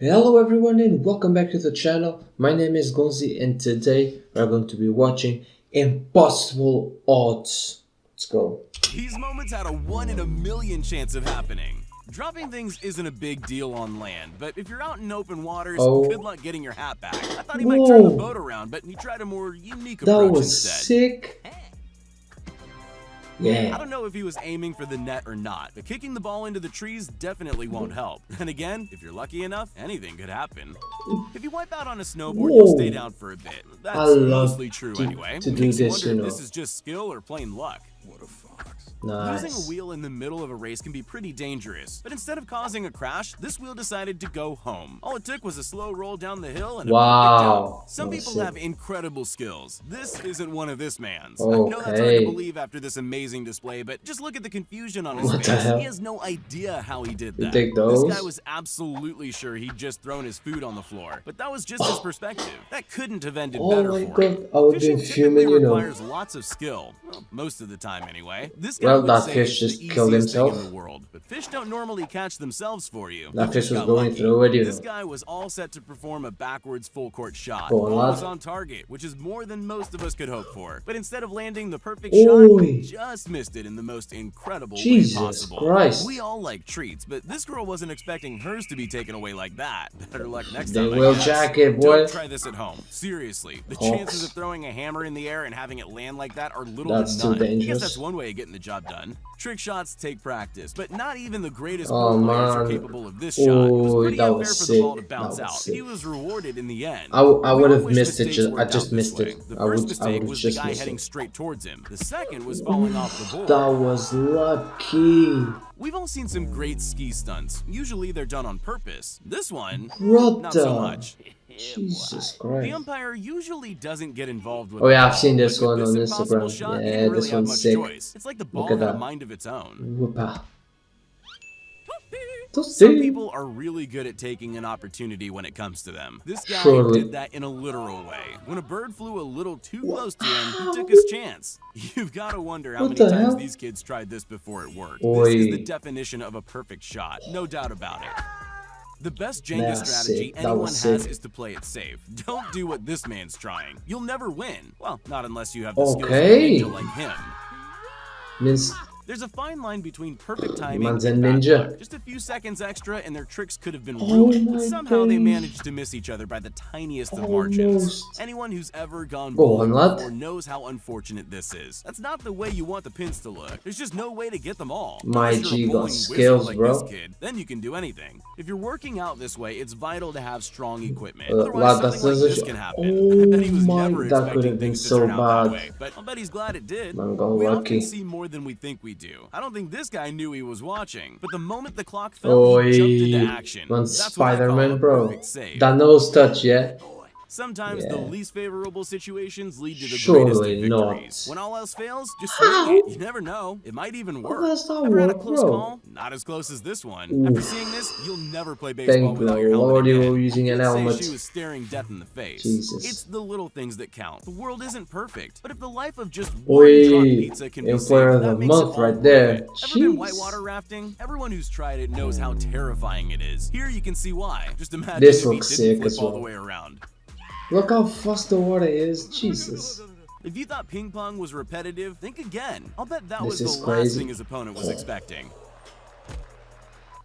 Hello everyone and welcome back to the channel. My name is Gonzii and today we're going to be watching Impossible Odds. Let's go. These moments had a 1 in a million chance of happening. Dropping things isn't a big deal on land, but if you're out in open waters, good luck getting your hat back. I thought he might turn the boat around, but he tried a more unique approach That was instead. sick. I don't know if he was aiming for the net or not, but kicking the ball into the trees definitely won't help. And again, if you're lucky enough, anything could happen. If you wipe out on a snowboard, you'll stay down for a bit. That's mostly true anyway. To do this, wonder if this is just skill or plain luck. What a fox. Nice. Losing a wheel in the middle of a race can be pretty dangerous, but instead of causing a crash, this wheel decided to go home. All it took was a slow roll down the hill and a perfect jump. Some people have incredible skills. This isn't one of this man's. I know that's hard to believe after this amazing display, but just look at the confusion on his face. He has no idea how he did that. This guy was absolutely sure he'd just thrown his food on the floor, but that was just his perspective. That couldn't have ended better for him. Fishing typically requires lots of skill. Well, most of the time anyway. This guy that fish just killed himself. In the world, but fish don't normally catch themselves for you. That fish was going through it. This guy was all set to perform a backwards full court shot. Ball was on target, which is more than most of us could hope for. But instead of landing the perfect shot, he just missed it in the most incredible way possible. Christ. We all like treats, but this girl wasn't expecting hers to be taken away like that. Better luck next they time. Will jacket, boy. Don't try this at home. Seriously, the chances of throwing a hammer in the air and having it land like that are little to none. I guess that's one way of getting the job done. Trick shots take practice, but not even the greatest pro players are capable of this shot. It was pretty unfair for the ball to bounce out. He was rewarded in the end. I would have missed it. I just missed it. The first mistake was the guy heading straight towards him. The second was falling off the board. That was lucky. We've all seen some great ski stunts. Usually they're done on purpose. This one, not so much. Jesus Christ. The umpire usually doesn't get involved with I've seen this one on Instagram. Shot, yeah, this one's sick. It's like the ball had a mind of its own. Whoopa. Some people are really good at taking an opportunity when it comes to them. This guy did that in a literal way. When a bird flew a little too close to him, he took his chance. You've got to wonder how many times these kids tried this before it worked. This is the definition of a perfect shot, no doubt about it. The best Jenga strategy anyone has is to play it safe. Don't do what this man's trying. You'll never win. Well, not unless you have the skills of a ninja like him. There's a fine line between perfect timing and bad luck. Just a few seconds extra and their tricks could have been ruined, but somehow they managed to miss each other by the tiniest of margins. Anyone who's ever gone bowling before knows how unfortunate this is. That's not the way you want the pins to look. There's just no way to get them all. My G got skills, like bro. This kid, then you can do anything. If you're working out this way, it's vital to have strong equipment. Otherwise, something like this can happen. I bet he was never expecting things to turn out that way, but I'll bet he's glad it did. We often see more than we think we do. I don't think this guy knew he was watching, but the moment the clock fell, he jumped into action. Spider-Man, bro. That nose touch, yeah? Sometimes the least favorable situations lead to the greatest of victories. When all else fails, just swing it. You never know. It might even work. Ever had a close call? Not as close as this one. After seeing this, you'll never play baseball without your helmet again. Using an helmet. She was staring death in the face. It's the little things that count. The world isn't perfect, but if the life of just one truck pizza can be saved, that makes it all worth it. Ever been whitewater rafting? Everyone who's tried it knows how terrifying it is. Here you can see why. Just imagine if he didn't flip all the way around. Look how fast the water is, Jesus. If you thought ping pong was repetitive, think again. I'll bet that was the last thing his opponent was expecting.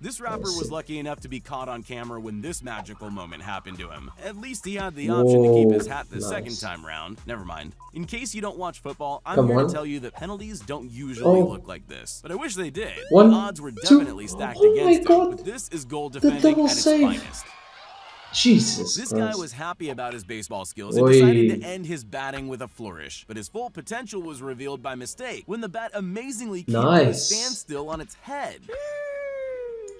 This rapper was lucky enough to be caught on camera when this magical moment happened to him. At least he had the option to keep his hat the second time round. Never mind. In case you don't watch football, I'm here to tell you that penalties don't usually look like this. But I wish they did. The odds were definitely stacked against him, but this is goal defending at its finest. Jesus This guy was happy about his baseball skills and decided to end his batting with a flourish, but his full potential was revealed by mistake when the bat amazingly came to a standstill on its head.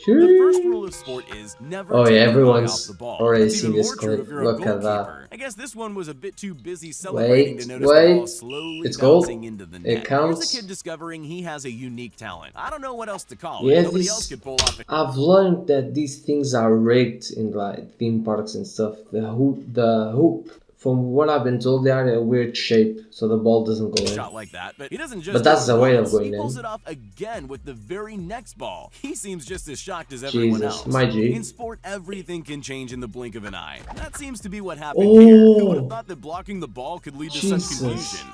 The first rule of sport is never take everyone's the ball. already That's seen even this more true clip. if you're a Look at goalkeeper. that. I guess this one was a bit too busy celebrating to notice the ball slowly bouncing into the net. It counts. Here's a kid discovering he has a unique talent. I don't know what else to call it. Nobody else could pull off it. I've learned that these things are rigged in like theme parks and stuff. The hoop from what I've been told, they are in a weird shape, so the ball doesn't go in. Shot like that, but he doesn't just. But that's the way of going in. He pulls in. it off again with the very next ball. He seems just as shocked as everyone else. My G. In sport, everything can change in the blink of an eye. That seems to be what happened here. Who would have thought that blocking the ball could lead to such confusion?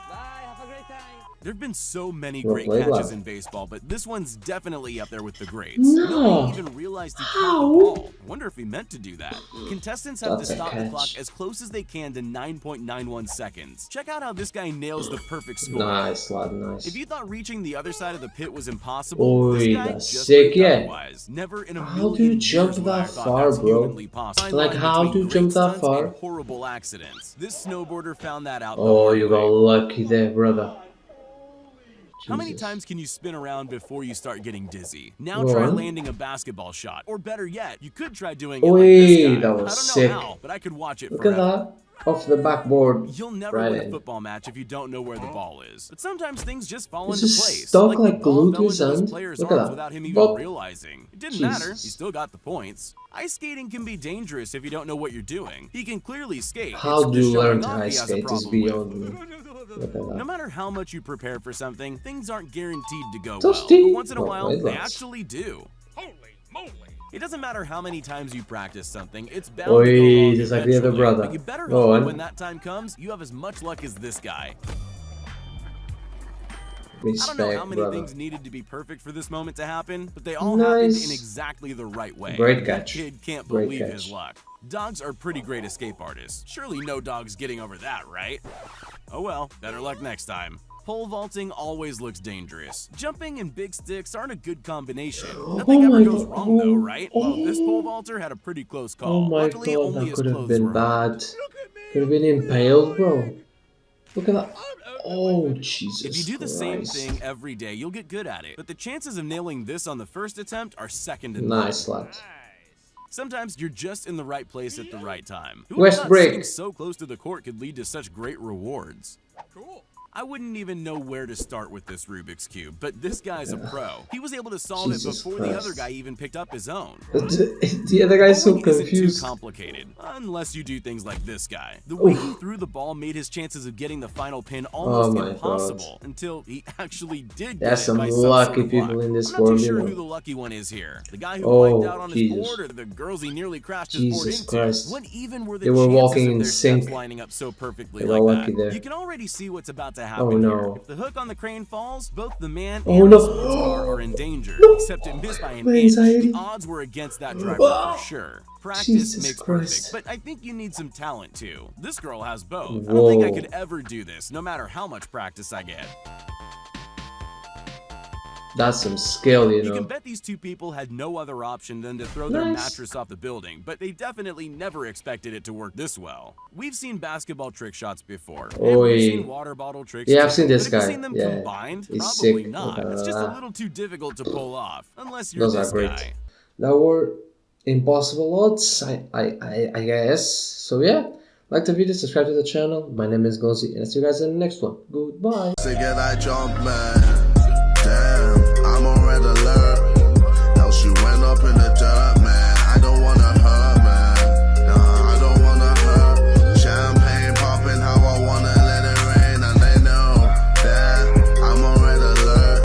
There have been so many great catches in baseball, but this one's definitely up there with the greats. Nobody even realized he caught the ball. I wonder if he meant to do that. Contestants have to stop the clock as close as they can to 9.91 seconds. Check out how this guy nails the perfect score. Nice, lad, nice. If you thought reaching the other side of the pit was impossible, this guy just sick, otherwise. Never in a how do you jump that far, bro? Like, how do you jump that far? Horrible accidents. This snowboarder found that out. Oh, you got lucky there, brother. How many times can you spin around before you start getting dizzy? Now try landing a basketball shot. Or better yet, you could try doing it like this guy. That was sick. I don't know how, but I could watch it Look forever. at that. Off the backboard. You'll never win a football match if you don't know where the ball is. But sometimes things just fall into just place. Stuck like like glued to his hand. Player's Look at arms that. without him even realizing. It didn't matter. He Jesus. still got the points. Ice skating can be dangerous if you don't know what you're doing. He can clearly skate. How It's do you just learn showing to off he ice has a skate is problem beyond with. me. Look at that. No matter how much you prepare for something, things aren't guaranteed to go Toasty. well. But once in a while, wait, they lads. actually do. Holy moly! It doesn't matter how many times you practice something, it's bound Oi, to go wrong just like the other eventually. brother. But you better Go hope on. that when that time comes, you have as much luck as this guy. Respect, I don't know how many brother. things needed to be perfect for this moment to happen, but they all happened in exactly the right way. Great That catch. kid can't Great believe catch. his luck. Dogs are pretty great escape artists. Surely no dog's getting over that, right? Oh well, better luck next time. Pole vaulting always looks dangerous. Jumping and big sticks aren't a good combination. Nothing ever goes wrong though, right? Well, this pole vaulter had a pretty close call. Oh my Luckily, god, only that his could have clothes been were harmed. bad. Could have been impaled, bro. Look at that. Oh, Jesus If you do the same Christ. thing every day, you'll get good at it. But the chances of nailing this on the first attempt are second to none. Nice, lad. Sometimes you're just in the right place at the right time. Who West thought break. sitting so close to the court could lead to such great rewards? Cool. I wouldn't even know where to start with this Rubik's Cube, but this guy's a pro. He was able to solve Jesus it before Christ. the other guy even picked up his own. The other guy's so Bowling isn't confused. too complicated, unless you do things like this guy. The way he threw the ball made his chances of getting the final pin almost my impossible until he actually did. There's get it some by lucky sort of people luck. in this I'm not too world, sure you know. who the lucky one is here. The guy who Oh, wiped out on his Jesus. board, or the girls he nearly crashed his Jesus board into. Christ. What even were the They were chances walking of in their sync. steps lining up so perfectly They were like lucky that? there. You can already see what's about to happen Oh, no. here. If the hook on the crane falls, both the man Oh, and no. the sports car are in danger. No. Except it missed by an My inch. anxiety. The odds were against that driver Oh. for sure. Practice Jesus makes Christ. perfect, but I think you need some talent too. This girl has both. I don't think I Whoa. could ever do this, no matter how much practice I get. That's some skill, you You can know. bet these two people had no other option than to throw their Nice. mattress off the building, but they definitely never expected it to work this well. We've seen basketball trick shots before, and Oi. we've seen water bottle tricks Yeah, too. I've seen this but have guy. you seen them Yeah. combined? He's Probably sick. not. Look at It's just a that. little too difficult to pull off, unless you're Those this are great. guy. That were impossible odds, I guess. So yeah, like the video, subscribe to the channel. My name is Gonzii, and I'll see you guys in the next one. Goodbye. To get that jump, man.